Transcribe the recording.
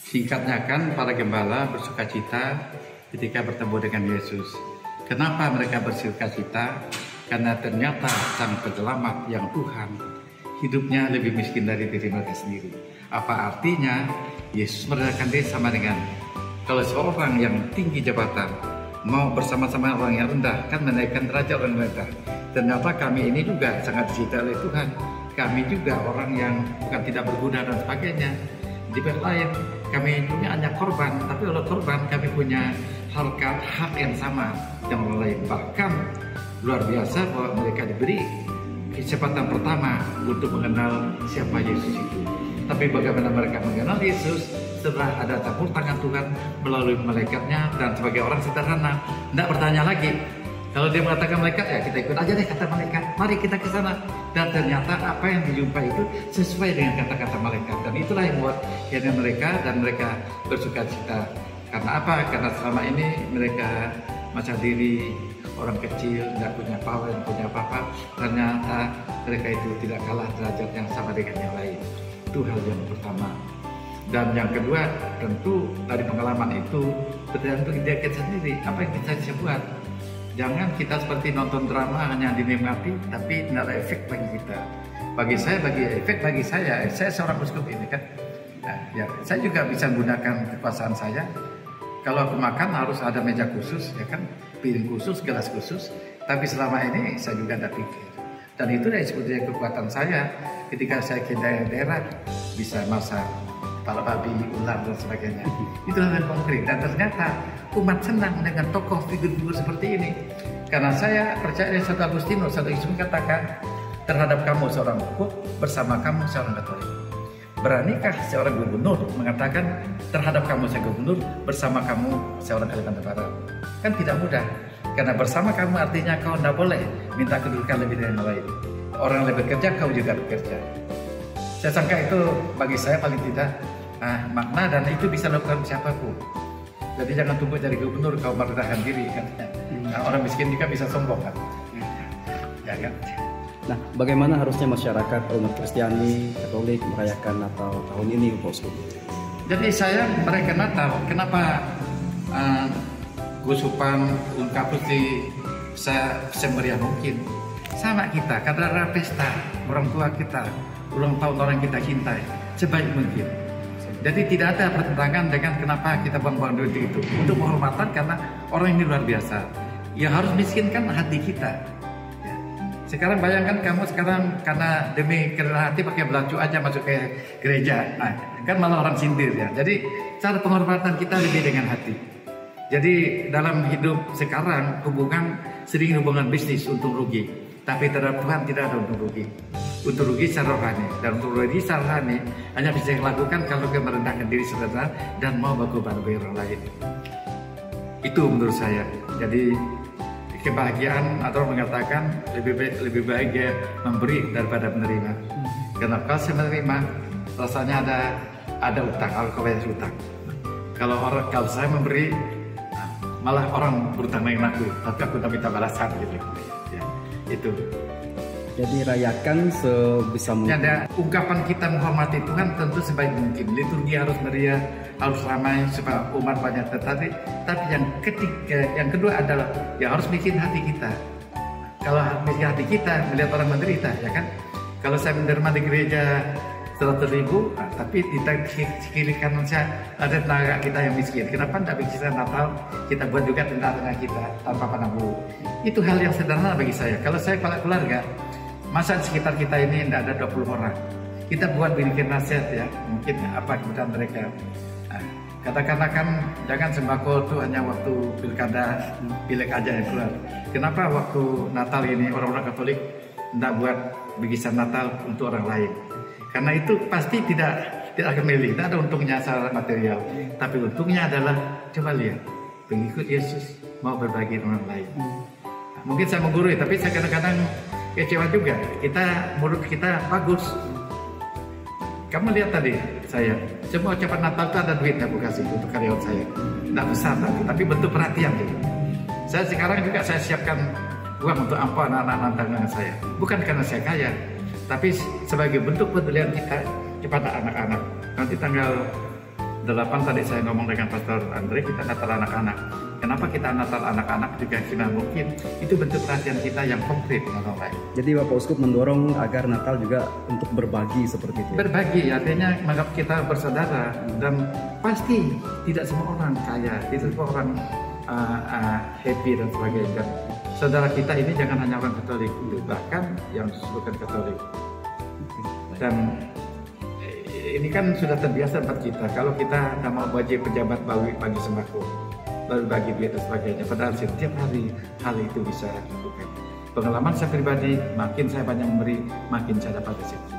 Singkatnya kan para gembala bersukacita ketika bertemu dengan Yesus. Kenapa mereka bersukacita? Karena ternyata sang penyelamat yang Tuhan hidupnya lebih miskin dari diri mereka sendiri. Apa artinya? Yesus merendahkan diri sama dengan kalau seorang yang tinggi jabatan mau bersama-sama orang yang rendah, kan menaikkan derajat orang rendah. Ternyata kami ini juga sangat dicintai oleh Tuhan. Kami juga orang yang bukan tidak berguna dan sebagainya. Di pihak lain, kami punya hanya korban, tapi oleh korban kami punya harkat hak yang sama yang orang lain. Bahkan luar biasa bahwa mereka diberi kesempatan pertama untuk mengenal siapa Yesus itu. Tapi bagaimana mereka mengenal Yesus setelah ada campur tangan Tuhan melalui malaikatnya dan sebagai orang sederhana, tidak bertanya lagi. Kalau dia mengatakan malaikat, ya kita ikut aja deh kata malaikat. Mari kita ke sana. Dan ternyata apa yang dijumpai itu sesuai dengan kata-kata malaikat. Dan itulah yang membuat mereka bersukacita. Karena apa? Karena selama ini mereka masa diri orang kecil, tidak punya power, tidak punya apa-apa. Ternyata mereka itu tidak kalah derajat yang sama dengan yang lain. Itu hal yang pertama. Dan yang kedua, tentu dari pengalaman itu tergantung dia kita sendiri. Apa yang kita bisa buat? Jangan kita seperti nonton drama hanya dinikmati, tapi tidak ada efek bagi kita. Bagi saya, saya seorang uskup ini kan. Nah, ya, saya juga bisa menggunakan kekuasaan saya. Kalau aku makan harus ada meja khusus, ya kan, piring khusus, gelas khusus. Tapi selama ini saya juga tidak pikir. Dan itu yang sebetulnya kekuatan saya ketika saya ke daerah bisa masak kepala babi, ular dan sebagainya. Itu hal yang konkret. Dan ternyata umat senang dengan tokoh figur-figur seperti ini. Karena saya percaya dengan Santo Agustinus, Santo Agustinus katakan terhadap kamu seorang hukum, bersama kamu seorang Katolik. Beranikah seorang gubernur mengatakan terhadap kamu seorang gubernur, bersama kamu seorang Kalimantan Barat? Kan tidak mudah. Karena bersama kamu artinya kau tidak boleh minta kedudukan lebih dari yang lain. Orang yang bekerja, kau juga bekerja. Saya sangka itu bagi saya paling tidak makna, dan itu bisa dilakukan siapapun. Jadi jangan tunggu jadi gubernur kau merendahkan diri kan. Nah, orang miskin juga bisa sombong kan. Ya kan. Nah, bagaimana harusnya masyarakat umat Kristiani Katolik merayakan Natal tahun ini, Pak Uskup? Jadi saya merayakan Natal. Kenapa gusupan ungkap putih saya semeriah mungkin? Sama kita, karena pesta orang tua kita, ulang tahun orang kita cintai sebaik mungkin. Jadi tidak ada pertentangan dengan kenapa kita buang-buang duit itu. Untuk penghormatan karena orang ini luar biasa. Yang harus miskinkan hati kita. Ya. Sekarang bayangkan kamu sekarang karena demi kerendahan hati pakai belacu aja masuk ke gereja. Nah, kan malah orang sindir ya. Jadi cara penghormatan kita lebih dengan hati. Jadi dalam hidup sekarang sering hubungan bisnis untung rugi. Tapi terhadap Tuhan tidak ada untung rugi. Untuk rugi secara rohani, dan untuk rugi secara rohani hanya bisa dilakukan kalau kita merendahkan diri saudara dan mau berkorban bagi orang lain. Itu menurut saya. Jadi kebahagiaan atau mengatakan lebih baik dia memberi daripada menerima. Karena kalau saya menerima rasanya ada utang, kalau bayar utang. Kalau saya memberi malah orang berutang dengan aku, tapi aku tak minta balasan gitu. Ya, itu. Jadi rayakan sebisa mungkin. Ada ungkapan kita menghormati Tuhan tentu sebaik mungkin. Liturgi harus meriah, harus ramai supaya umat banyak tertarik. Tapi yang kedua adalah ya harus bikin hati kita. Kalau bikin hati kita melihat orang menderita, ya kan? Kalau saya menerima di gereja 100.000, tapi di kiri kanan saya ada tetangga kita yang miskin. Kenapa tidak bikin Natal kita buat juga tentang kita tanpa pandang bulu? Itu hal yang sederhana bagi saya. Kalau saya kepala keluarga, masa di sekitar kita ini tidak ada 20 orang. Kita buat bikin nasihat ya, mungkin apa kebutuhan mereka. Nah, katakanlah kan jangan sembako itu hanya waktu pilkada, pileg aja yang keluar. Kenapa waktu Natal ini orang-orang Katolik tidak buat bikisan Natal untuk orang lain? Karena itu pasti tidak akan milih, tidak ada untungnya secara material. Tapi untungnya adalah coba lihat, pengikut Yesus mau berbagi dengan orang lain. Nah, mungkin saya menggurui, tapi saya kadang-kadang kecewa juga. Mulut kita bagus. Kamu lihat tadi saya, semua ucapan Natal itu ada duit aku kasih untuk karyawan saya. Tidak besar tapi bentuk perhatian gitu. Saya sekarang juga saya siapkan uang untuk apa anak-anak dengan saya. Bukan karena saya kaya, tapi sebagai bentuk pedulian kita kepada anak-anak. Nanti tanggal 8 tadi saya ngomong dengan Pastor Andre, kita Natal anak-anak. Kenapa kita Natal anak-anak juga semaksimal mungkin? Itu bentuk perhatian kita yang konkret dengan orang lain. Jadi Bapak Uskup mendorong agar Natal juga untuk berbagi seperti itu. Berbagi artinya menganggap kita bersaudara, dan pasti tidak semua orang kaya, tidak semua orang happy dan sebagainya. Dan saudara kita ini jangan hanya orang Katolik, bahkan yang bukan Katolik. Dan ini kan sudah terbiasa buat kita. Kalau kita nama wajib pejabat bagi sembako, lalu bagi duit dan sebagainya. Padahal setiap hari hal itu bisa dilakukan. Pengalaman saya pribadi, makin saya banyak memberi, makin saya dapat rezeki.